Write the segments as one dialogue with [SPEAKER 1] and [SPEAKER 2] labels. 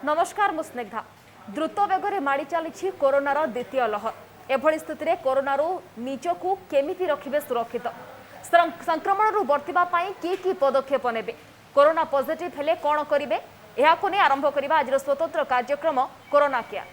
[SPEAKER 1] नमस्कार मु स्निग्धा द्रुत बेगर माड़ी चली कोरोनार द्वितीय लहर एभली स्थित में कोरोना निजकू केमिति रखिबे सुरक्षित संक्रमण बर्तिबा कि पदक्षेप नेबे कोरोना पॉजिटिव हेले कौन करेंगे यह आरंभ करने आज स्वतंत्र कार्यक्रम कोरोना केयर।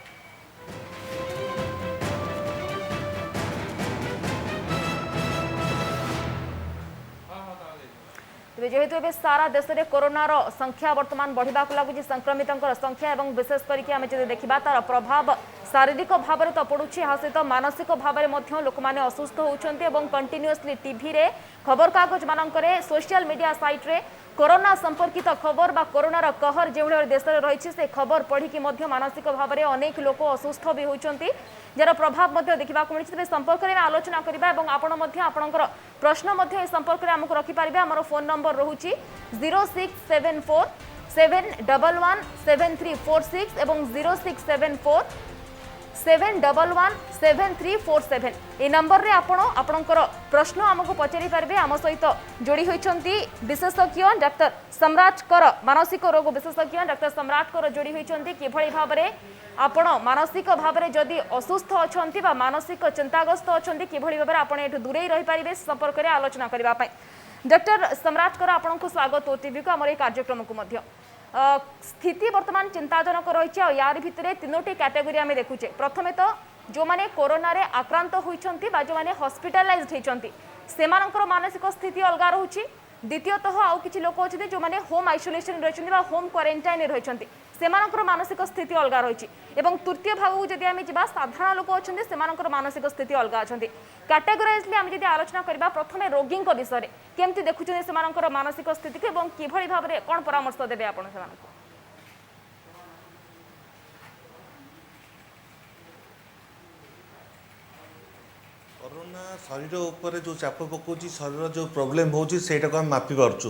[SPEAKER 1] जेहेतु ए सारा देश में कोरोनार संख्या बर्तमान बढ़ा लगुच संक्रमित संख्या और विशेष करके देखा तार प्रभाव शारीरिक भाव तो पड़ुछि सहित मानसिक भाव में लोक मैंने असुस्थ होती कंटिन्यूअसली टीवी रे खबर कागज मानक सोशल मीडिया साइट रे कोरोना संपर्कित खबर बा कोरोनार कहर जो देश में रही से खबर पढ़ी मानसिक भाव में अनेक लोक असुस्थ भी होती जार प्रभाव देखा मिली संपर्क में आलोचना करवा आपणकर प्रश्न संपर्क में आमको रखिपारे आम फोन नंबर रोचे 0674 711 7346 और 0674 7117347 ए नंबर रे आपणकर प्रश्न आमको पचारि पारबे। आम सहित जोड़ी होइछंती विशेषज्ञ डॉक्टर सम्राट कर मानसिक रोग विशेषज्ञ डॉक्टर सम्राट कर जोड़ी होइछंती किभଳି भाबरे आपण मानसिक भाबरे जदि असुस्थ अछंती बा मानसिक चिंताग्रस्त अछंती किभଳି भाबरे आपण एठु दूरे रहि पारिबे संपर्क रे आलोचना करबा पय। डॉक्टर सम्राट कर आपनको स्वागत ओटीवी को हमर ए कार्यक्रम को मध्य स्थिति वर्तमान चिंताजनक रही यार भितर तीनोटी कैटेगरी आम देखुचे। प्रथमे तो जो माने कोरोना रे आक्रांत होइछंती बा जो माने हॉस्पिटलाइज्ड होइछंती सेमानकर मानसिक स्थिति अलगा रहुची। द्वितीयतः आउ किछि लोक अछि जो माने होम आइसोलेशन रहिछंती बा होम क्वारंटाइन रहिछंती सेमानकर मानसिक स्थिति अलगा रहिछि। एवं तृतीय भाग को जदि आमे जिबा साधारण लोक अछंती सेमानकर मानसिक स्थिति अलगा अछंती। कैटेगराइजली आमे जदि आलोचना करबा प्रथमे रोगी को विषय केमति देखुछंती सेमानकर मानसिक स्थिति को एवं किभଳି भाबरे कोन परामर्श देबे आपण सेमानकु।
[SPEAKER 2] कोरोना शरीर उपर जो चाप पकाउछि शरीर जो प्रोब्लेम होछि सेटा को हम मापी पारछु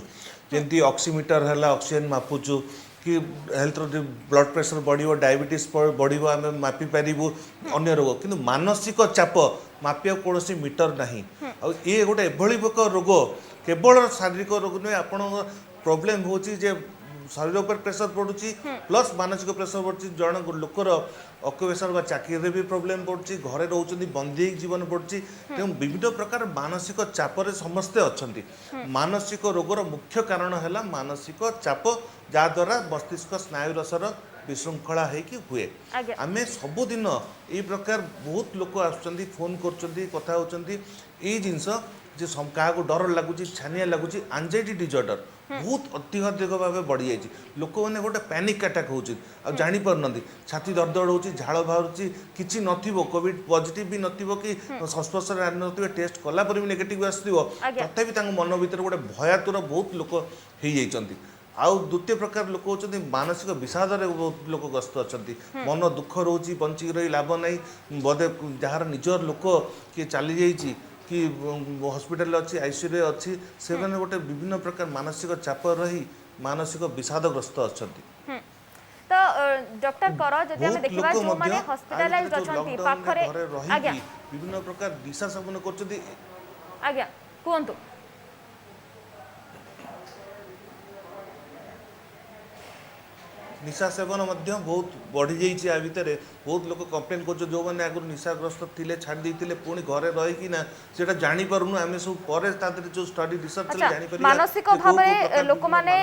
[SPEAKER 2] जेंति ऑक्सीमीटर हला ऑक्सीजन मापुछु कि हेल्थ ब्लड प्रेशर बढ़िबो डायबिटीज बढ़िबो आम मापी पारिबु अन्य रोग किंतु मानसिक चाप मापिया कोनोसी मीटर नाही आ ये गोटे एभली प्रकार रोग केवल शारीरिक रोग नुहे आपण प्रोब्लेम होछि जे शरीर पर प्रेशर पड़ुछि प्लस मानसिक प्रेशर पड़ुछि जन लोकर ऑक्युपेशन चाकरी भी प्रोब्लेम पड़ुछि घरे रहउछन्ती बंदी जीवन पड़ुछि तेणु विविध प्रकार मानसिक चापर समस्ते अछन्ती। मानसिक रोगर मुख्य कारण है मानसिक चाप जहाद्वारा मस्तिष्क स्नायु रसर विशृंखला होगी हुए। आम सबुदिन ये प्रकार बहुत लोक आसुच्चंती फोन करछन्ती कथा होचन्ती ये जिनस जे क्या डर लगुच छानिया लगुच एंजाइटी डिजॉर्डर बहुत अत्यधिक भाव बढ़ी जाइए लोक मैंने गोटे पैनिक अटैक होपार छाती दर्द हो झाड़ बाहर कि नथिबो कोविड पॉजिटिव भी नथिबो कि संस्पर्श नथिबो टेस्ट कला पर भी नेगेटिव आसथिबो तथापि मन भीतर गोटे भयातुर बहुत लोक हो जाइछन्ती। आउ द्वितीय प्रकार लोक होचन्ती मानसिक विषाद बहुत लोक ग्रस्त अछन्ती मन दुख रोची बंचिक रही लाभ नहीं बोधे जार निजर लोक किए चली जाइए कि हॉस्पिटल अच्छी आईसीयू अच्छी से मैंने गोटे विभिन्न प्रकार मानसिक चाप रही मानसिक विषादग्रस्त अच्छा।
[SPEAKER 1] तो डॉक्टर कर जदि हम देखिबा जो माने हॉस्पिटलाइज्ड अछंती पाखरे आज्ञा
[SPEAKER 2] विभिन्न प्रकार दिशा सेवन करछंती
[SPEAKER 1] आज्ञा कोंतु
[SPEAKER 2] निशा सेवन बहुत बढ़ी जाइए आ भितर बहुत लोग कंप्लेन कर जो मैंने आगुरी निशाग्रस्त थे छाड़ी देते पुणी घरे रही ना जानी पारुनु आम सब पर जो स्टडी रिसर्च
[SPEAKER 1] मानसिक भाव में लोक मैंने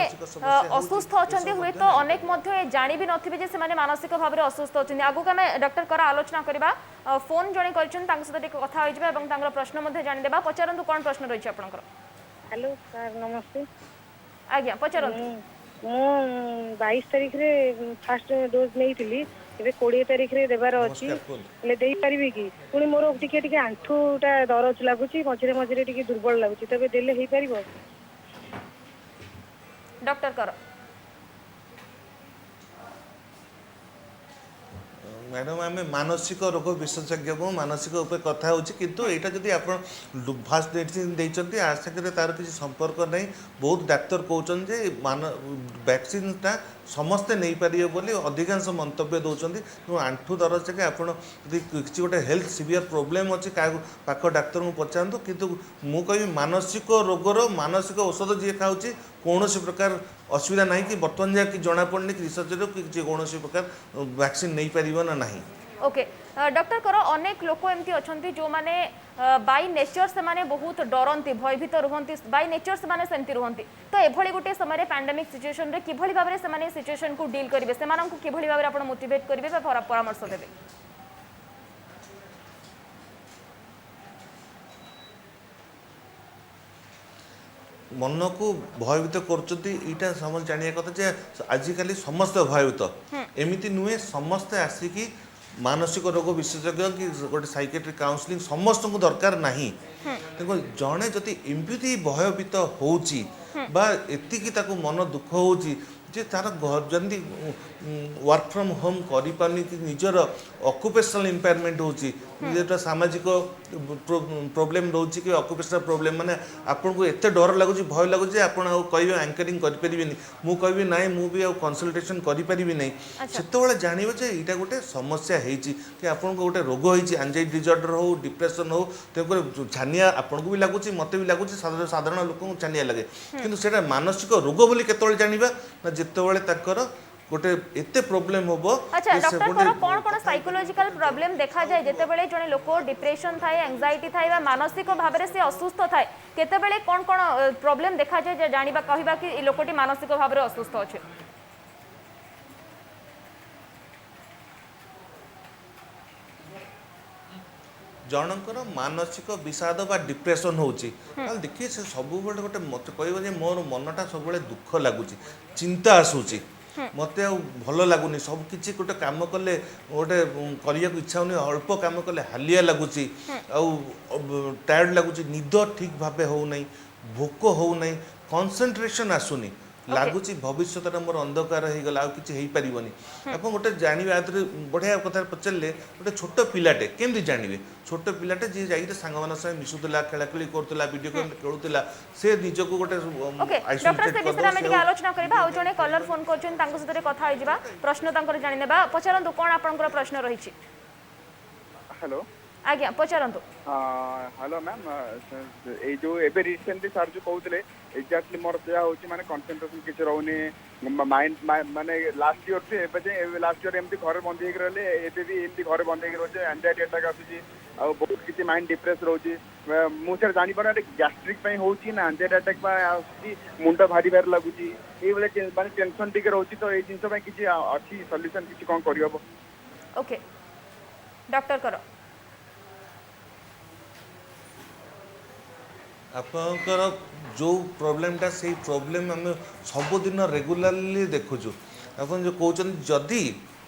[SPEAKER 1] असुस्थ अच्छा हुए तो अनेक जानी भी नथिबे जे माने मानसिक भाव में असुस्थ अच्छा आगु आम डॉक्टर कर आलोचना करवा फोन जड़े कर कथा हो प्रश्न जानीदेवा पचारतु कौन प्रश्न रही है आपंकर।
[SPEAKER 3] हेलो सर नमस्ते
[SPEAKER 1] आज्ञा पचारतु
[SPEAKER 3] मु 22 तारीख रे फर्स्ट डोज नहीं थी 20 तारीख रे देवार अच्छी दे पारि कि पुणी मोर टिके आंठूटा दरज लगुच मझे मझे टिके दुर्बल लगुच तबे देले हो पार
[SPEAKER 1] डॉक्टर कर
[SPEAKER 2] मैडम आम मानसिक रोग विशेषज्ञ मानसिक कथा होची किंतु एटा जदि आप फास्ट मेडिसिन देइचंती आशा करे तार किसी संपर्क नहीं बहुत डाक्तर कहउछन जे वैक्सीन टा ସମସ୍ତେ ନେଇପାରିବେ ବୋଲି ଅଧିକାଂଶ ମନ୍ତବ୍ୟ ଦେଉଛନ୍ତି। ତେଣୁ ଆଣ୍ଠୁ ଦରଜ ଯାକେ ଆପଣ ଯଦି କିଛି ଗୋଟେ ହେଲ୍ଥ ସିଭିୟର ପ୍ରୋବ୍ଲେମ୍ ଅଛି କାହାକୁ ପାଖ ଡାକ୍ତରଙ୍କୁ ପଚାରନ୍ତୁ। କିନ୍ତୁ ମୁଁ କହିବି ମାନସିକ ରୋଗର ମାନସିକ ଔଷଧ ଯିଏ ଖାଉଛି କୌଣସି ପ୍ରକାର ଅସୁବିଧା ନାହିଁ କି ବର୍ତ୍ତମାନ ଯାଏ କି ଜଣାପଡ଼ୁନି କି ରିସର୍ଚ୍ଚରେ କି କୌଣସି ପ୍ରକାର ଭ୍ୟାକ୍ସିନ୍ ନେଇପାରିବ ନା ନାହିଁ।
[SPEAKER 1] ओके डॉक्टर कर अनेक लोक एमती अच्छा जो मैंने बाय नेचर से माने बहुत डरती भयभीत रुहति बाय नेचर से माने सेमती रुहति तो एभली गोटे समय पैंडेमिक सिचुएशन रे किभली भाबरे से माने सिचुएशन को डील करिवे से मानन को किभली भाबरे आपण मोटिवेट करिवे बा परामर्श देबे।
[SPEAKER 2] मन को भयभीत करा समझ जाना कथा जे आजिकल समस्त भयभीत एमती नुहे समस्ते आसिकी मानसिक रोग विशेषज्ञ कि गोटे साइकेट्रिक काउंसलिंग समस्त को दरकार नहीं। देखो जड़े जदि एमती भयभीत होची बा एतिकी ताको मन दुख होची जे तार जमी वर्क फ्रॉम होम करि पानी कि निजर ऑक्युपेशनल इम्पेयरमेंट होची जेटा सामाजिक प्रॉब्लम रोची कि ऑक्युपेशनल प्रॉब्लम माने आपन को एते डर लागुची भय लागुची आपन आ कहबे एंकरिंग करि परिबेनी मु कहबे नाइ मु भी आ कंसल्टेशन करि परिबे नै सेतोले जानिबो जे एटा गोटे समस्या हेची कि आपन को गोटे रोग हेची एंजाइटी डिसऑर्डर हो डिप्रेशन हो तेको छानिया आपन को भी लागुची मते भी लागुची साधारण लोक को छानिया लागे किंतु सेटा मानसिक रोग बोली केतोले जानिबा ना जेतोले तकर गोटे एते प्रॉब्लम होबो।
[SPEAKER 1] अच्छा डॉक्टर कर कोन कोन साइकोलॉजिकल प्रॉब्लम देखा जाय जेते बेले जने लोक डिप्रेशन थाए एंजाइटी थाए बा मानसिक भाबरे से असुस्थ थाए केते बेले कोन कोन प्रॉब्लम देखा जाय जे जानिबा कहबा कि ई लोकटी मानसिक भाबरे असुस्थ अछि।
[SPEAKER 2] जनकर मानसिक विषाद बा डिप्रेशन होची देखिए से सब गोटे मत कहबो जे मोर मनटा सब दुख लगुच चिंता आसूची मत भल लगुनि सब किसी गोटे कम कले गोटे करने इच्छा होनी अल्प कम कले हालिया लगुच टायर्ड लगुच निद ठीक भाव हो नहीं भोक हो नहीं कंसंट्रेशन आसुनी लगुच भविष्य मोर अंधकार हो गला कि आप गोटे जानवे आ बढ़िया कथा पचारे गोटे छोट पिलाटे केमती जानवे छोट पिलाटे जी जाइए सांग मान सहित मिशुला खेलाखेली करूला वीडियो गेम खेलुला से निजक गोटे
[SPEAKER 1] आलोचना करबा आ जने कलर फोन करछन तांको सतरे कथा होई जिबा प्रश्न तांकर जानि नेबा पचारंतु कोन आपनकर प्रश्न रहिछि।
[SPEAKER 4] हेलो
[SPEAKER 1] आज्ञा पचारंतु।
[SPEAKER 4] हेलो मैम ए जो एबे रिसेंटली सर जो कहउतले एक्जेक्टली मोर या होची माने कंसंट्रेशन किछ रहउनी माइंड माने लास्ट ईयर से एबे जे लास्ट ईयर एमती घर बंद हेक रहले एबे भी एमती घर बंद हेक रहचे एंजाइटी अटैक आसुची आ बहुत किछि माइंड डिप्रेस रहउची मु सर जानि परा गैस्ट्रिक पई होची ना एंजाइटी अटैक पा आसुची मुंडा भारी भारी लागुची ए बेले माने टेंशन टिके रहउची तो ए जिंस पई किछि अछि सॉल्यूशन किछि कोन करियबो।
[SPEAKER 1] ओके डॉक्टर करो
[SPEAKER 2] आपणकर जो प्रोब्लेमटा से प्रोब्लेम आम सबुदिन रेगुलारली देखुचु आप जो कहते जदि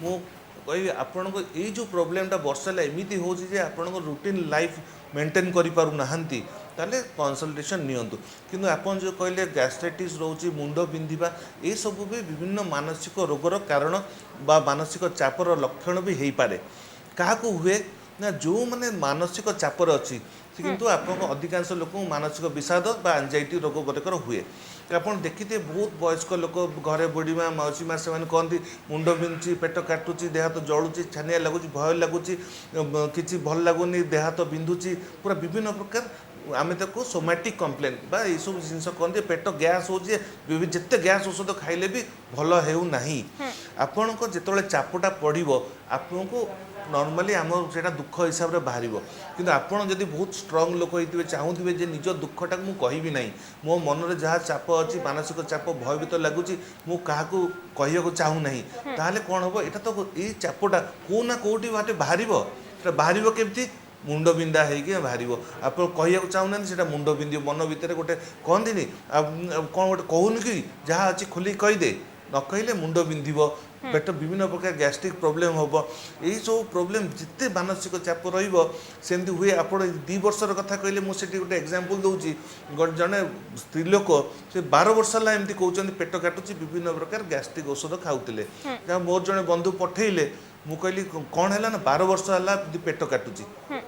[SPEAKER 2] मु कह आपण को ये जो प्रोब्लेमटा वर्षा एमती हो आपण रूटीन लाइफ मेंटेन करें ताले कंसल्टेशन नियंतु किंतु आपन जो कहले गैस्ट्राइटिस रोची मुंड बिंधिबा ये सब भी विभिन्न मानसिक रोगर कारण बा मानसिक चापर लक्षण भी हो पारे क्या हुए ना जो माने मानसिक चापर अच्छी किंतु आपको अधिकांश लोक मानसिक विषाद बा एंजाइटी रोग बरकर हुए आप देखिए बहुत वयस्क लोक घरे बुढ़ी माँ मौसी माँ से कहती मुंड बिंधुची पेट काटुची देह हाथ जलुची छानिया लगुच भय लगुच कि भल लगुनि देह हाथ बिंधुची पूरा विभिन्न प्रकार आम ताको सोमैटिक कम्प्लेन बा ये सब जिन कहते पेट गैस हो जिते गैस औषध खाइले भी भल होना आपण को जिते चापटा पड़ो आपन को नॉर्मली आम से दुख हिसाब से बाहर कि आपड़ जब बहुत स्ट्रंग लोक होते चाहूबे जे निज दुखटा मुझे कहबी ना मो मन में जहाँ चाप अच्छी मानसिक चाप भयभीत लगुच मुझे चाहूना ताहले कौन हम यहाँ तो ये चापटा कौ ना कौटी बाटे बाहर केमती मुंड बिंधा होगी बाहर आप कह चाहूना से मुंड बिंध मन भितर गोटे कहती कौन गोटे कहून कि जहाँ अच्छी खोल कहीदे न कहले मुंड बिंध पेट विभिन्न प्रकार गैस्ट्रिक प्रॉब्लम हम यही सब प्रॉब्लम जिते मानसिक चाप रमती हुए आप 2 वर्षर कथा कहले मुझे गोटे एग्जांपल दूसरी जड़े स्त्रीलोक से 12 वर्ष है एमती कहते पेट काटुची विभिन्न प्रकार गैस्ट्रिक औषध खाऊले जहाँ मोर जड़े बंधु पठेले ମୁଁ କହିଲି କ'ଣ ହେଲା ନା 12 ବର୍ଷ ହେଲା ପେଟ କାଟୁଛି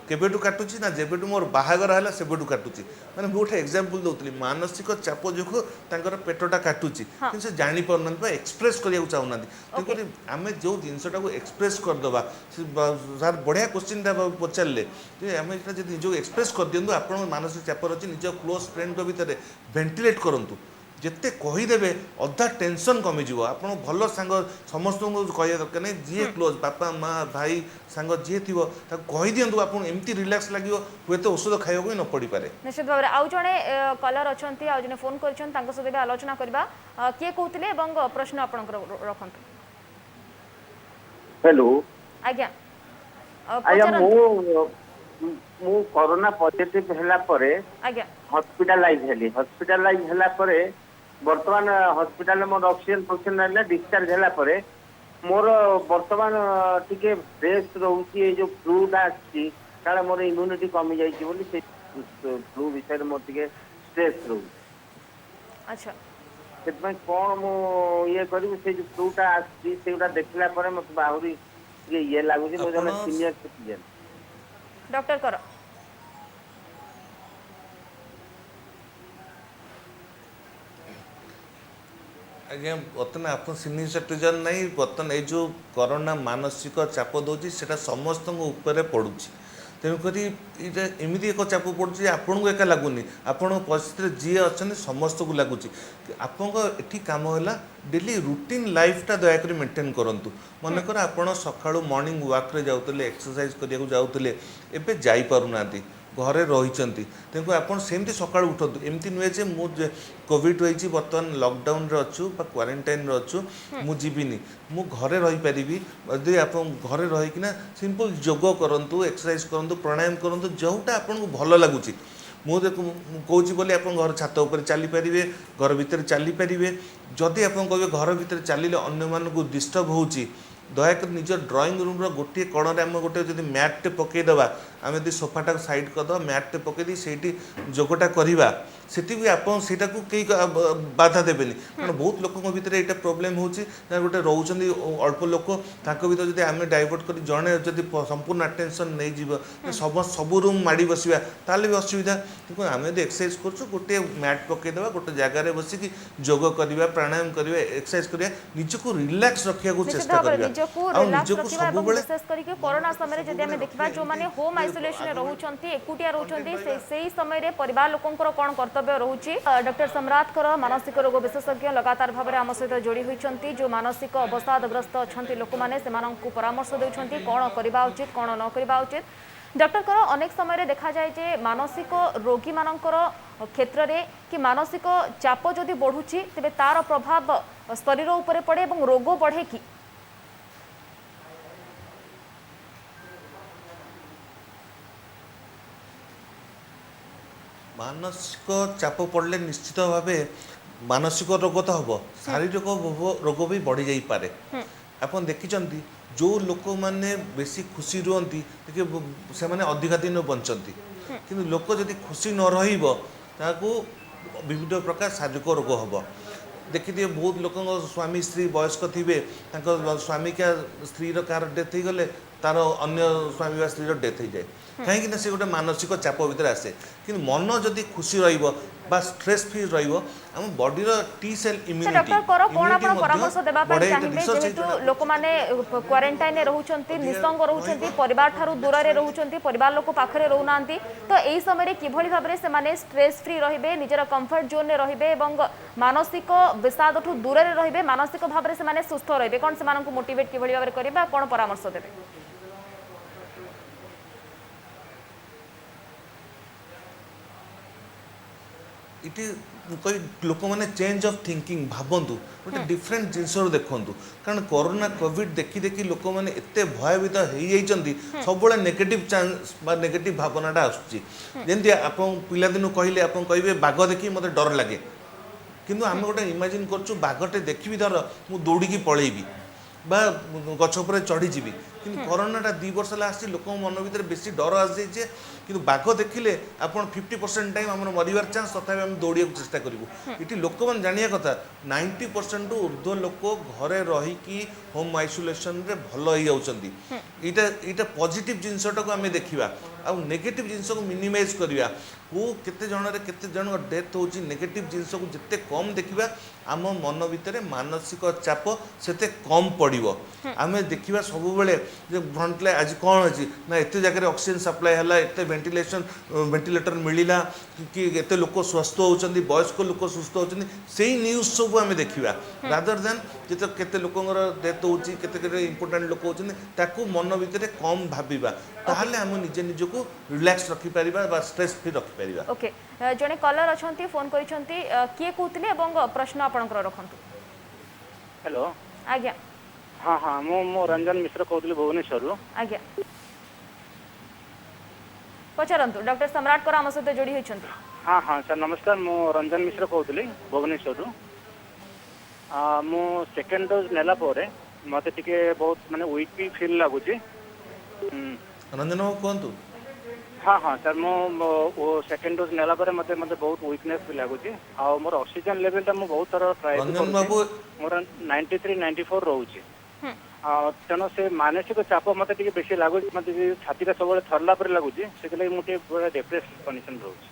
[SPEAKER 2] କେବେଠୁ କାଟୁଛି ନା ଯେବେଠୁ ମୋର ବାହାଘର ହେଲା ସେବେଠୁ କାଟୁଛି ମାନେ ମୁଁ ଗୋଟେ ଏକ୍ଜାମ୍ପଲ୍ ଦେଉଥିଲି ମାନସିକ ଚାପ ଯୋଗୁଁ ତାଙ୍କର ପେଟଟା କାଟୁଛି କିନ୍ତୁ ସେ ଜାଣିପାରୁନାହାନ୍ତି ବା ଏକ୍ସପ୍ରେସ୍ କରିବାକୁ ଚାହୁଁନାହାନ୍ତି ତେଣୁକରି ଆମେ ଯେଉଁ ଜିନିଷଟାକୁ ଏକ୍ସପ୍ରେସ୍ କରିଦେବା ସାର୍ ବଢ଼ିଆ କୋଶ୍ଚିନ୍ଟା ପଚାରିଲେ ଯେ ଆମେ ଏଇଟା ଯଦି ନିଜକୁ ଏକ୍ସପ୍ରେସ୍ କରିଦିଅନ୍ତୁ ଆପଣଙ୍କ ମାନସିକ ଚାପରେ ଅଛି ନିଜ କ୍ଲୋଜ୍ ଫ୍ରେଣ୍ଡଙ୍କ ଭିତରେ ଭେଣ୍ଟିଲେଟ୍ କରନ୍ତୁ ଯେତେ କହିଦେବେ ଅଧା ଟେନସନ୍ କମିଯିବ ଆପଣ ଭଲ ସାଙ୍ଗ ସମସ୍ତଙ୍କୁ କହିବା ଦରକାର ନାହିଁ ଯିଏ କ୍ଲୋଜ୍ ବାପା ମା ଭାଇ ସାଙ୍ଗ ଯିଏ ଥିବ ତାକୁ କହିଦିଅନ୍ତୁ ଆପଣ ଏମିତି ରିଲାକ୍ସ ଲାଗିବ ହୁଏତ ଔଷଧ ଖାଇବାକୁ ହିଁ ନ ପଡ଼ିପାରେ
[SPEAKER 1] ନିଶ୍ଚିତ ଭାବରେ ଆଉ ଜଣେ କଲର ଅଛନ୍ତି ଆଉ ଜଣେ ଫୋନ୍ କରିଛନ୍ତି ତାଙ୍କ ସହିତ ବି ଆଲୋଚନା କରିବା କିଏ କହୁଥିଲେ ଏବଂ ପ୍ରଶ୍ନ ଆପଣଙ୍କର ରଖନ୍ତୁ
[SPEAKER 5] हेलो
[SPEAKER 1] ଆଜ୍ଞା
[SPEAKER 5] आज्ञा
[SPEAKER 1] ପଚାରନ୍ତୁ।
[SPEAKER 5] मु कोरोना पॉजिटिव हैला परे
[SPEAKER 1] ଆଜ୍ଞା
[SPEAKER 5] हॉस्पिटलाइज हैला परे वर्तमान हॉस्पिटल में मोर ऑक्सीजन फंक्शन रहला डिस्चार्ज हैला परे मोर वर्तमान टिके फ्रेश रहउची ए जो फ्लू दा आछि कारण मोर इम्यूनिटी कमी जाई छी बोली से फ्लू विषय मोर टिके स्ट्रेस रहउ
[SPEAKER 1] अच्छा
[SPEAKER 5] ସେଥିପାଇଁ କ'ଣ ମୁଁ ଇଏ କରିବି ସେ ଯୋଉ ଫ୍ଲୁଟା ଆସିଛି ସେଗୁଡ଼ା ଦେଖିଲା ପରେ ମୋତେ ଆହୁରି ଟିକେ ଇଏ ଲାଗୁଛି ମୁଁ ଜଣେ ସିନିୟର ସିଟିଜେନ୍
[SPEAKER 1] ଡକ୍ଟର କର
[SPEAKER 2] ଆଜ୍ଞା ବର୍ତ୍ତମାନ ଆପଣ ସିନିୟର ସିଟିଜନ୍ ନାହିଁ ବର୍ତ୍ତମାନ ଏଇ ଯେଉଁ କରୋନା ମାନସିକ ଚାପ ଦେଉଛି ସେଇଟା ସମସ୍ତଙ୍କ ଉପରେ ପଡ଼ୁଛି ତେଣୁକରି ଏଇଟା ଏମିତି ଏକ ଚାପ ପଡ଼ୁଛି ଯେ ଆପଣଙ୍କୁ ଏକା ଲାଗୁନି ଆପଣଙ୍କ ପରିସ୍ଥିତିରେ ଯିଏ ଅଛନ୍ତି ସମସ୍ତଙ୍କୁ ଲାଗୁଛି ଆପଣଙ୍କ ଏଠି କାମ ହେଲା ଡେଲି ରୁଟିନ୍ ଲାଇଫ୍ଟା ଦୟାକରି ମେଣ୍ଟେନ୍ କରନ୍ତୁ ମନେକର ଆପଣ ସକାଳୁ ମର୍ଣ୍ଣିଂ ୱାକ୍ରେ ଯାଉଥିଲେ ଏକ୍ସରସାଇଜ୍ କରିବାକୁ ଯାଉଥିଲେ ଏବେ ଯାଇପାରୁନାହାନ୍ତି ଘରେ ରହିଛନ୍ତି ତେଣୁ ଆପଣ ସେମିତି ସକାଳୁ ଉଠନ୍ତୁ ଏମିତି ନୁହେଁ ଯେ ମୁଁ କୋଭିଡ଼ ହେଇଛି ବର୍ତ୍ତମାନ ଲକଡାଉନରେ ଅଛୁ ବା କ୍ୱାରେଣ୍ଟାଇନ୍ରେ ଅଛୁ ମୁଁ ଯିବିନି ମୁଁ ଘରେ ରହିପାରିବି ଯଦି ଆପଣ ଘରେ ରହିକିନା ସିମ୍ପଲ୍ ଯୋଗ କରନ୍ତୁ ଏକ୍ସରସାଇଜ୍ କରନ୍ତୁ ପ୍ରାଣାୟାମ କରନ୍ତୁ ଯେଉଁଟା ଆପଣଙ୍କୁ ଭଲ ଲାଗୁଛି ମୁଁ କହୁଛି ବୋଲି ଆପଣ ଘର ଛାତ ଉପରେ ଚାଲିପାରିବେ ଘର ଭିତରେ ଚାଲିପାରିବେ ଯଦି ଆପଣ କହିବେ ଘର ଭିତରେ ଚାଲିଲେ ଅନ୍ୟମାନଙ୍କୁ ଡିଷ୍ଟର୍ବ ହେଉଛି ଦୟାକରି ନିଜ ଡ୍ରଇଂ ରୁମ୍ର ଗୋଟିଏ କୋଣରେ ଆମେ ଗୋଟେ ଯଦି ମ୍ୟାଟ୍ଟେ ପକାଇଦେବା ଆମେ ଯଦି ସୋଫାଟାକୁ ସାଇଡ଼୍ କରିଦେବା ମ୍ୟାଟ୍ଟେ ପକାଇ ଦେଇ ସେଇଠି ଯୋଗଟା କରିବା ସେଠି ବି ଆପଣ ସେଇଟାକୁ କେହି ବାଧା ଦେବେନି କାରଣ ବହୁତ ଲୋକଙ୍କ ଭିତରେ ଏଇଟା ପ୍ରୋବ୍ଲେମ୍ ହେଉଛି ନା ଗୋଟେ ରହୁଛନ୍ତି ଅଳ୍ପ ଲୋକ ତାଙ୍କ ଭିତରେ ଯଦି ଆମେ ଡାଇଭର୍ଟ କରି ଜଣେ ଯଦି ସମ୍ପୂର୍ଣ୍ଣ ଆଟେନସନ୍ ନେଇଯିବ ସବୁ ରୁମ୍ ମାଡ଼ି ବସିବା ତାହେଲେ ବି ଅସୁବିଧା କିନ୍ତୁ ଆମେ ଯଦି ଏକ୍ସରସାଇଜ୍ କରୁଛୁ ଗୋଟିଏ ମ୍ୟାଟ୍ ପକାଇଦେବା ଗୋଟେ ଜାଗାରେ ବସିକି ଯୋଗ କରିବା ପ୍ରାଣାୟାମ କରିବା ଏକ୍ସରସାଇଜ୍ କରିବା ନିଜକୁ ରିଲାକ୍ସ ରଖିବାକୁ ଚେଷ୍ଟା କରିବା ଆଉ ନିଜକୁ ସବୁବେଳେ
[SPEAKER 1] ବିଶେଷ କରିକି କରୋନା ସମୟରେ ଯଦି ଆମେ ଦେଖିବା ଯେଉଁମାନେ ହୋମ୍ ଆଇସୋଲେସନରେ ରହୁଛନ୍ତି ଏକୁଟିଆ ରହୁଛନ୍ତି ସେଇ ସମୟରେ ପରିବାର ଲୋକଙ୍କର କ'ଣ କର୍ତ୍ତବ୍ୟ ରହୁଛି ଡକ୍ଟର ସମ୍ରାଟଙ୍କର ମାନସିକ ରୋଗ ବିଶେଷଜ୍ଞ ଲଗାତାର ଭାବରେ ଆମ ସହିତ ଯୋଡ଼ି ହୋଇଛନ୍ତି ଯେଉଁ ମାନସିକ ଅବସାଦଗ୍ରସ୍ତ ଅଛନ୍ତି ଲୋକମାନେ ସେମାନଙ୍କୁ ପରାମର୍ଶ ଦେଉଛନ୍ତି କ'ଣ କରିବା ଉଚିତ କ'ଣ ନ କରିବା ଉଚିତ ଡକ୍ଟରଙ୍କର ଅନେକ ସମୟରେ ଦେଖାଯାଏ ଯେ ମାନସିକ ରୋଗୀମାନଙ୍କର କ୍ଷେତ୍ରରେ କି ମାନସିକ ଚାପ ଯଦି ବଢ଼ୁଛି ତେବେ ତାର ପ୍ରଭାବ ଶରୀର ଉପରେ ପଡ଼େ ଏବଂ ରୋଗ ବଢ଼େ କି
[SPEAKER 2] ମାନସିକ ଚାପ ପଡ଼ିଲେ ନିଶ୍ଚିତ ଭାବେ ମାନସିକ ରୋଗ ତ ହେବ ଶାରୀରିକ ରୋଗ ବି ବଢ଼ିଯାଇପାରେ ଆପଣ ଦେଖିଛନ୍ତି ଯେଉଁ ଲୋକମାନେ ବେଶୀ ଖୁସି ରୁହନ୍ତି ଟିକେ ସେମାନେ ଅଧିକା ଦିନ ବଞ୍ଚନ୍ତି କିନ୍ତୁ ଲୋକ ଯଦି ଖୁସି ନ ରହିବ ତାକୁ ବିଭିନ୍ନ ପ୍ରକାର ଶାରୀରିକ ରୋଗ ହେବ ଦେଖିଥିବେ ବହୁତ ଲୋକଙ୍କ ସ୍ୱାମୀ ସ୍ତ୍ରୀ ବୟସ୍କ ଥିବେ ତାଙ୍କ ସ୍ୱାମୀକା ସ୍ତ୍ରୀର କାହାର ଡେଥ୍ ହେଇଗଲେ ତାର ଅନ୍ୟ ସ୍ୱାମୀ ବା ସ୍ତ୍ରୀର ଡେଥ୍ ହେଇଯାଏ କାହିଁକି ନା ସେ ଗୋଟେ ମାନସିକ ଚାପ ଭିତରେ ଆସେ କିନ୍ତୁ ମନ ଯଦି ଖୁସି ରହିବ ବା ଷ୍ଟ୍ରେସ୍ ଫ୍ରି ରହିବ ଆମ ବଡିର ଟି ସେଲ୍ ଇମ୍ୟୁନିଟି
[SPEAKER 1] ଡକ୍ଟର କର କ'ଣ ଆପଣ ପରାମର୍ଶ ଦେବା ପାଇଁ ଚାହିଁବେ ଯେହେତୁ ଲୋକମାନେ କ୍ୱାରେଣ୍ଟାଇନରେ ରହୁଛନ୍ତି ନିଃସଙ୍ଗ ରହୁଛନ୍ତି ପରିବାର ଠାରୁ ଦୂରରେ ରହୁଛନ୍ତି ପରିବାର ଲୋକ ପାଖରେ ରହୁନାହାନ୍ତି ତ ଏହି ସମୟରେ କିଭଳି ଭାବରେ ସେମାନେ ଷ୍ଟ୍ରେସ୍ ଫ୍ରି ରହିବେ ନିଜର କମ୍ଫର୍ଟ ଜୋନ୍ରେ ରହିବେ ଏବଂ ମାନସିକ ବିଷାଦଠୁ ଦୂରରେ ରହିବେ ମାନସିକ ଭାବରେ ସେମାନେ ସୁସ୍ଥ ରହିବେ କ'ଣ ସେମାନଙ୍କୁ ମୋଟିଭେଟ୍ କିଭଳି ଭାବରେ କରିବେ କ'ଣ ପରାମର୍ଶ ଦେବେ
[SPEAKER 2] ଏଠି କହି ଲୋକମାନେ ଚେଞ୍ଜ ଅଫ୍ ଥିଙ୍କିଂ ଭାବନ୍ତୁ ଗୋଟେ ଡିଫରେଣ୍ଟ ଜିନିଷରୁ ଦେଖନ୍ତୁ କାରଣ କରୋନା କୋଭିଡ଼ ଦେଖି ଦେଖି ଲୋକମାନେ ଏତେ ଭୟଭୀତ ହେଇଯାଇଛନ୍ତି ସବୁବେଳେ ନେଗେଟିଭ ଚାନ୍ସ ବା ନେଗେଟିଭ ଭାବନାଟା ଆସୁଛି ଯେମିତି ଆପଣ ପିଲାଦିନୁ କହିଲେ ଆପଣ କହିବେ ବାଘ ଦେଖି ମୋତେ ଡର ଲାଗେ କିନ୍ତୁ ଆମେ ଗୋଟେ ଇମାଜିନ୍ କରୁଛୁ ବାଘଟେ ଦେଖିବି ଧର ମୁଁ ଦୌଡ଼ିକି ପଳେଇବି ବା ଗଛ ଉପରେ ଚଢ଼ିଯିବି କିନ୍ତୁ କରୋନାଟା 2 ବର୍ଷ ହେଲା ଆସିଛି ଲୋକଙ୍କ ମନ ଭିତରେ ବେଶୀ ଡର ଆସିଯାଇଛି କିନ୍ତୁ ବାଘ ଦେଖିଲେ ଆପଣ 50% ଟାଇମ୍ ଆମର ମରିବାର ଚାନ୍ସ ତଥାପି ଆମେ ଦୌଡ଼ିବାକୁ ଚେଷ୍ଟା କରିବୁ ଏଠି ଲୋକମାନେ ଜାଣିବା କଥା 90% ରୁ ଉର୍ଦ୍ଧ୍ୱ ଲୋକ ଘରେ ରହିକି ହୋମ୍ ଆଇସୋଲେସନରେ ଭଲ ହେଇଯାଉଛନ୍ତି ଏଇଟା ପଜିଟିଭ୍ ଜିନିଷଟାକୁ ଆମେ ଦେଖିବା ଆଉ ନେଗେଟିଭ୍ ଜିନିଷକୁ ମିନିମାଇଜ୍ କରିବା କେତେ ଜଣରେ କେତେ ଜଣଙ୍କ ଡେଥ୍ ହେଉଛି ନେଗେଟିଭ୍ ଜିନିଷକୁ ଯେତେ କମ୍ ଦେଖିବା ଆମ ମନ ଭିତରେ ମାନସିକ ଚାପ ସେତେ କମ୍ ପଡ଼ିବ ଆମେ ଦେଖିବା ସବୁବେଳେ ଯେ ଫ୍ରଣ୍ଟରେ ଆଜି କ'ଣ ଅଛି ନା ଏତେ ଜାଗାରେ ଅକ୍ସିଜେନ୍ ସପ୍ଲାଏ ହେଲା ଏତେ ଭେଣ୍ଟିଲେଟର ମିଳିଲା କି ଏତେ ଲୋକ ସୁସ୍ଥ ହେଉଛନ୍ତି ବୟସ୍କ ଲୋକ ସୁସ୍ଥ ହେଉଛନ୍ତି ସେଇ ନ୍ୟୁଜ୍ ସବୁ ଆମେ ଦେଖିବା ରାଦର ଦେନ୍ ଯେତେ କେତେ ଲୋକଙ୍କର ଡେଥ୍ ହେଉଛି କେତେ କେତେ ଇମ୍ପୋର୍ଟାଣ୍ଟ ଲୋକ ହେଉଛନ୍ତି ତାକୁ ମନ ଭିତରେ କମ୍ ଭାବିବା ତାହେଲେ ଆମେ ନିଜେ ନିଜକୁ ରିଲାକ୍ସ ରଖିପାରିବା ବା ଷ୍ଟ୍ରେସ୍ ଫ୍ରି ରଖିପାରିବା
[SPEAKER 1] ओके जने कलर अछंती फोन करिसंती किए कहतले एवं प्रश्न आपनकर रखंतु
[SPEAKER 6] हेलो
[SPEAKER 1] आज्ञा
[SPEAKER 6] हाँ हाँ मो रंजन मिश्र कहूली भुवनेश्वर
[SPEAKER 1] आज्ञा पचारंतु डॉक्टर सम्राट कर आम सहित जोड़ी होइछंती
[SPEAKER 6] हाँ हाँ सर नमस्कार मो रंजन मिश्र कहूली भुवनेश्वर मो सेकेंड डोज नेला पोरे मते टिके बहुत माने वीक भी फील लागुची
[SPEAKER 2] रंजन बाबू कहतु
[SPEAKER 6] हाँ हाँ सर मो वो सेकेंड डोज नेला पर मते मते बहुत वीकनेस भी लागुची आ मोर ऑक्सीजन लेवल ता मो बहुत थर ट्राई
[SPEAKER 2] रंजन बाबू
[SPEAKER 6] मोर 93 94 रहउची तेणु से मानसिक चाप मत टे बेसी लगुच मत छाती सब थरला पर लगुच से मुझे पूरा डिप्रेस कंडीशन रोच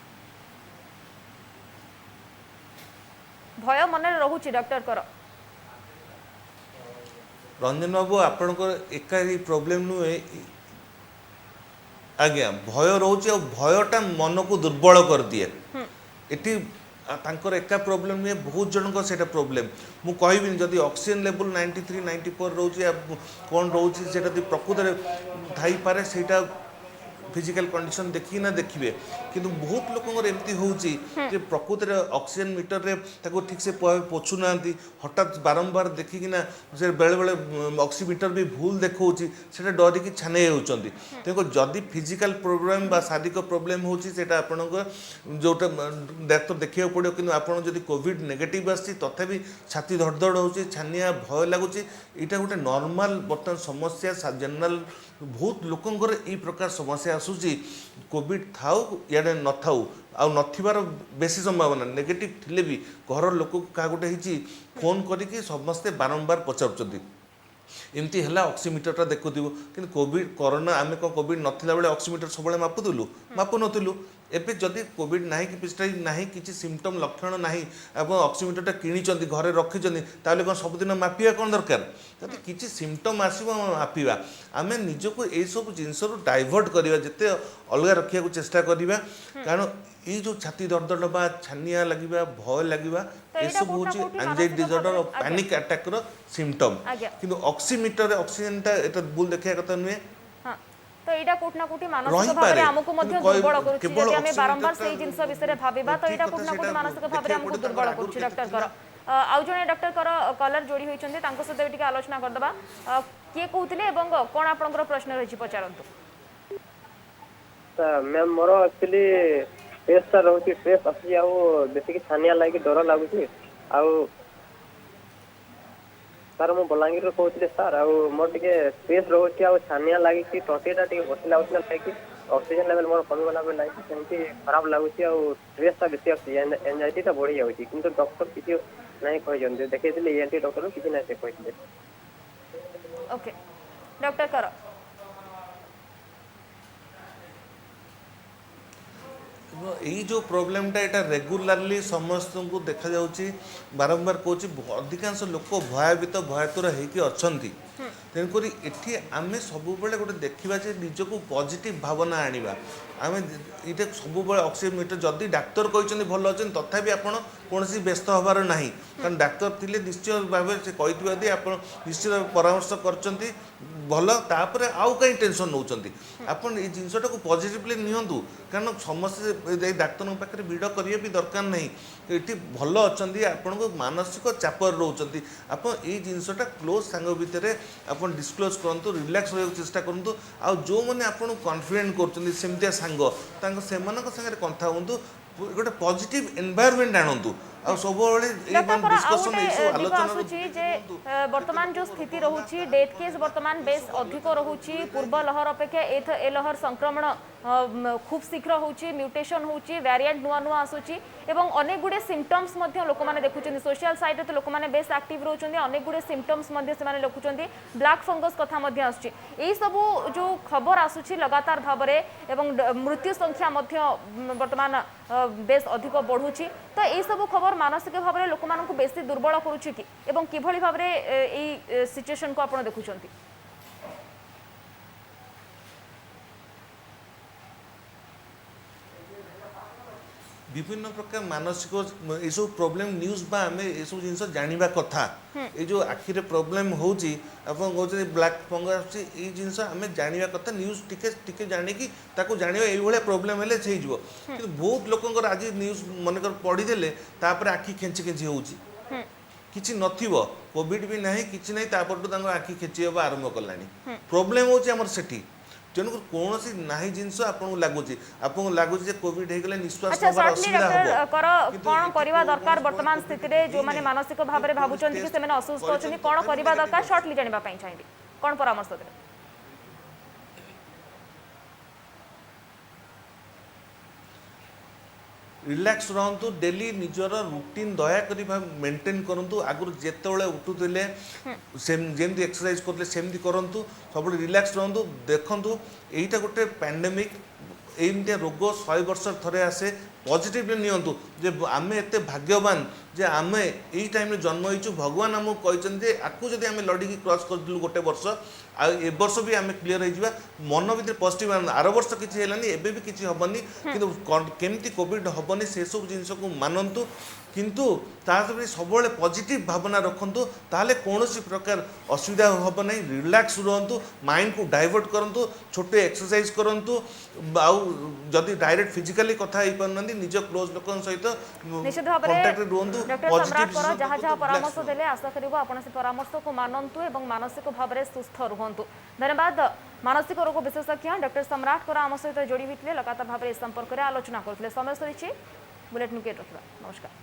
[SPEAKER 1] भय मन रोचे डॉक्टर कर
[SPEAKER 2] रंजन बाबू आपणकर एका प्रोब्लेम नुहे आज्ञा भय रोचे और भयटा मन को दुर्बल कर दिए एटी तांकर एका प्रोब्लेम नहीं बहुत जनक सेटा प्रोब्लेम मु कहबिनी जदि ऑक्सीजन लेवल 93 94 रोचे कौन रोचे सेटा प्रकृत में थाई पारे सेटा फिजिकल कंडीशन देखी ना देखिए किंतु बहुत लोक एमती होची जे प्रकृत में ऑक्सीजन मीटर रे ताको ठीक से पोछु ना हठात बारंबार देखिकिना से बेले बेले ऑक्सीमीटर भी भूल देखौची सेटा डरिकी छाने होउचंदी तेको जदि फिजिकल प्रॉब्लम बा शारीरिक प्रॉब्लम होची सेटा आपनको जोटा डॉक्टर देखियो पड़ो किंतु आपण जदि कोविड नेगेटिव आसी तथापि छाती धड़धड़ होची छानिया भय लागुची एटा गोटे नॉर्मल बर्तमान समस्या जनरल बहुत लोकंकर ई प्रकार समस्या आसूची कोविड थाउ याडे न थाउ आ नथिबार बेसी संभावना नेगेटिव थिले भी घर लोक क्या गोटे हिची फोन करिकी समस्ते बारंबार पचारुचंदी एमती है ऑक्सीमीटर देखुव कि कोविड कोरोना आम कौन कोविड नाला बेले ऑक्सीमीटर सब मापुलु मापु नुँ एवं जदि कोविड ना कि ना कि सिम्पटम लक्षण ना आप ऑक्सीमीटर किणी घरे रखी ताले कौन सबुदिन मापिया कौन दरकार जदि किसी सिम्पटम आसो मापिया आम निजक यही सब जिनस डाइवर्ट करवा जिते अलग रखा चेष्टा करवा कारण ये जो छाती दरदर बा छानिया लगे भय लगे ये सब हूँ एंजाइटी डिसऑर्डर और पैनिक अटैक सिम्पटम किंतु ऑक्सीमीटर ऑक्सीजन भूल देखा कथा नुहे
[SPEAKER 1] तो एटा कोट ना कोटी मानसिक भाव रे हमकु मध्ये दुर्बल करूछि जदि हमें बारंबार सेही जिंस विषय भाबिबा तो एटा कोट ना कोटी मानसिक भाव रे हमकु दुर्बल करूछि डॉक्टर कर आउ जने डॉक्टर कर कलर जोड़ी होइछन्ते तांको सते टिके आलोचना कर दबा के कहउतिले एवं कोन आपनकर प्रश्न रहिछि पचारंतु
[SPEAKER 7] मैम मोर एक्चुअली फेस ता रहउछि फेस अछि आउ बेसी कि छानिया लागि डर लागुछि आउ सर मो बलांगीर कहते सर मोर टे स्पेस रोचे आ छानिया लगी तंटीटा टे बसला उठला लगे ऑक्सीजन लेवल मोर कमीगला लगे सेमती खराब लगुच स्ट्रेसटा बेसी आसी एंजाइटीटा बढ़ी जाऊँगी कि डॉक्टर किसी ना कहते देखते एंटी डॉक्टर किसी ना से कहते
[SPEAKER 1] ओके डॉक्टर कर
[SPEAKER 2] यही जो प्रोब्लेमटा यहाँ रेगुलारली समस्त को देखा जाऊँगी बारंबार कहूँ अधिकांश लोक भयभीत भयतुर होती तेणुक ये आम सब गोटे देखा निजक पॉजिटिव भावना आनिबा आम ये सब ऑक्सीजन मीटर जदि डाक्तर कहते भल अच्छे तथापि आपड़ कौन व्यस्त हबार ना कारण डाक्तर थे निश्चय भाव से कही आप निश्चित परामर्श कर भल तापर आउ कहीं टेंशन नौ आप जिनटा को पॉजिटिवली नियंतु कारण समस्ते डाक्तर पाखे भिड़ करिए भी दरकार नहीं ये भल अच्छा आपन को मानसिक चापर रोच आप जिनटा क्लोज सांग भितर आप डिस्क्लोज करूँ रिलैक्स रहा चेष्टा करूँ आ जो मैंने आपको कॉन्फिडेंट करमतिया सांग से कथा हूँ गोटे पॉजिटिव एनवायरनमेंट आणतु ଆଉ ସବୁବେଳେ ଏଇ
[SPEAKER 1] डॉक्टर पर
[SPEAKER 2] डिस्कशन
[SPEAKER 1] आउटे
[SPEAKER 2] ଏଇ ସବୁ
[SPEAKER 1] दिग
[SPEAKER 2] ଆଲୋଚନା
[SPEAKER 1] आसुची जे वर्तमान जो स्थिति रहुची डेथ केस वर्तमान बेस अधिक रहुची पूर्व लहर अपेक्षा ए लहर संक्रमण खूब शीघ्र होची म्यूटेशन होची वेरिएंट नुआ नुआ आसुची एवं अनेक गुडे सिम्पटम्स मध्य लोक माने देखुचंदी सोशल साइट रे तो लोक माने बेस एक्टिव रहउचंदी अनेक गुडे सिम्पटम्स मध्य से माने लिखुचंदी ब्लैक फंगस कथा मध्य आसुची एई सब जो खबर आसुची लगातार भाबरे एवं मृत्यु संख्या मध्य वर्तमान बेस अधिक बढ़ुची तो एई सब खबर मानसिक भाबरे लोक मानकु बेसी दुर्बल करूची कि एवं किभଳି भाबरे एई सिचुएशन को आपण देखुचंती
[SPEAKER 2] विभिन्न प्रकार मानसिक ये सब प्रॉब्लम न्यूज बा हमें ये सब जिनस जानिबा कथा ये जो आखिरे प्रॉब्लम होची अपन कहते ब्लैक फंगस ये जिनस हमें जानिबा कथा न्यूज टिके टिके जानि कि ताको जानिबा एई भले प्रॉब्लम हेले छै जिवो कि बहुत लोकंकर आज न्यूज मनकर पढी देले तापर आखि खेंची खेंची होची किछि नथिबो कोविड भी नाही किछि नाही तापर तो तांको आखि खेंची होबा आरंभ करलानी प्रॉब्लम होची हमर सेठी तेणुक कौन ना जिनस आपको लगुच कोविड हो गले निश्वास
[SPEAKER 1] अच्छा सर्टली डॉक्टर कर कोन करबा दरकार वर्तमान स्थिति रे जो माने मानसिक भाव रे भाबुचंती कि सेमे असुस्थ होचंती कोन करबा दरकार शॉर्टली जानिबा पई चाहिबी कोन परामर्श देबे
[SPEAKER 2] रिलैक्स रहतु डेली निजर रूटीन दयाकोरी मेंटेन करंतु आगुर जेतेबेले उठुथिले जेमती एक्सरसाइज करले सेमती करंतु सब रिलैक्स रहतु देखंतु एईटा गोटे पैंडेमिक एमती रोग 100 वर्ष थरे आसे पॉजिटिवली नियंतु जे आमे एते भाग्यवान जे आमे एई टाइम रे जन्म होइछु भगवान हमको कहचंदे आकु जदि आमे लड़की क्रॉस कर दिलु गोटे वर्ष आ ए वर्ष भी आमे क्लियर होइजिबा मन भीतर पॉजिटिव आर वर्ष किछि हेलानी एबे भी किछि हबनी किंतु केमती कोविड हबनी से सब जिनिस को मानंतु किंतु तासबे सबले पॉजिटिव भावना रखंतु ताले कोनोसी प्रकार असुविधा हब नै रिलैक्स रहंतु माइंड को डाइवर्ट करंतु छोटे एक्सरसाइज करंतु आउ जदि डायरेक्ट फिजिकली कथा ही परनंदी निज क्लोज लोकन सहित
[SPEAKER 1] निश्चित भाव
[SPEAKER 2] कांटेक्ट रे रहंतु
[SPEAKER 1] डॉक्टर सम्राट कर जहाँ जहाँ परामर्श देले आशा करिबो आपण से परामर्श को मानंतु एवं मानसिक भाव रे सुस्थ रहंतु धन्यवाद मानसिक रोग विशेषज्ञ डॉक्टर सम्राट कर आम सहित जोड़ी होते लगातार भाव में संपर्क में आलोचना करते समय सरी बुलेटिन के रखा नमस्कार।